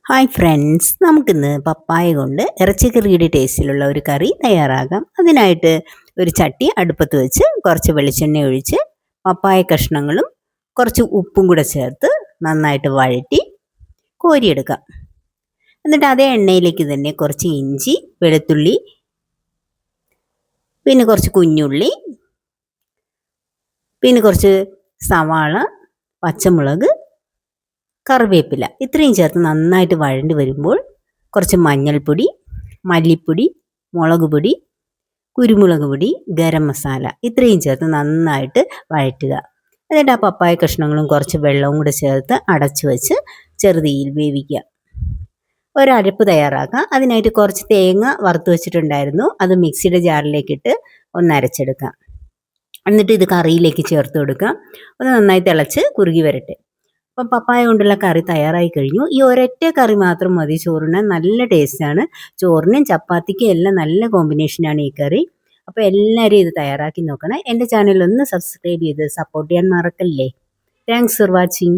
Hi friends, നമുക്കിന്ന് പപ്പായ കൊണ്ട് ഇറച്ചിക്കറിയുടെ ടേസ്റ്റിലുള്ള ഒരു കറി തയ്യാറാകാം. അതിനായിട്ട് ഒരു ചട്ടി അടുപ്പത്ത് വെച്ച് കുറച്ച് വെളിച്ചെണ്ണ ഒഴിച്ച് പപ്പായ കഷ്ണങ്ങളും കുറച്ച് ഉപ്പും കൂടെ ചേർത്ത് നന്നായിട്ട് വഴറ്റി കോരിയെടുക്കാം. എന്നിട്ട് അതേ എണ്ണയിലേക്ക് തന്നെ കുറച്ച് ഇഞ്ചി, വെളുത്തുള്ളി, പിന്നെ കുറച്ച് കുഞ്ഞുള്ളി, പിന്നെ കുറച്ച് സവാള, പച്ചമുളക്, കറിവേപ്പില ഇത്രയും ചേർത്ത് നന്നായിട്ട് വഴണ്ടി വരുമ്പോൾ കുറച്ച് മഞ്ഞൾപ്പൊടി, മല്ലിപ്പൊടി, മുളക് പൊടി, കുരുമുളക് പൊടി, ഗരം മസാല ഇത്രയും ചേർത്ത് നന്നായിട്ട് വഴറ്റുക. എന്നിട്ട് ആ പപ്പായ കഷ്ണങ്ങളും കുറച്ച് വെള്ളവും കൂടെ ചേർത്ത് അടച്ചു വെച്ച് ചെറുതീയിൽ വേവിക്കുക. ഒരരപ്പ് തയ്യാറാക്കാം. അതിനായിട്ട് കുറച്ച് തേങ്ങ വറുത്ത് വെച്ചിട്ടുണ്ടായിരുന്നു, അത് മിക്സിയുടെ ജാറിലേക്കിട്ട് ഒന്ന് അരച്ചെടുക്കാം. എന്നിട്ട് ഇത് കറിയിലേക്ക് ചേർത്ത് കൊടുക്കാം. ഒന്ന് നന്നായി തിളച്ച് കുറുകി വരട്ടെ. അപ്പം പപ്പായ കൊണ്ടുള്ള കറി തയ്യാറായി കഴിഞ്ഞു. ഈ ഒരൊറ്റ കറി മാത്രം മതി ചോറിന്, നല്ല ടേസ്റ്റാണ്. ചോറിനും ചപ്പാത്തിക്കും എല്ലാം നല്ല കോമ്പിനേഷനാണ് ഈ കറി. അപ്പോൾ എല്ലാവരും ഇത് തയ്യാറാക്കി നോക്കണം. എൻ്റെ ചാനൽ ഒന്ന് സബ്സ്ക്രൈബ് ചെയ്ത് സപ്പോർട്ട് ചെയ്യാൻ മറക്കല്ലേ. Thanks for watching.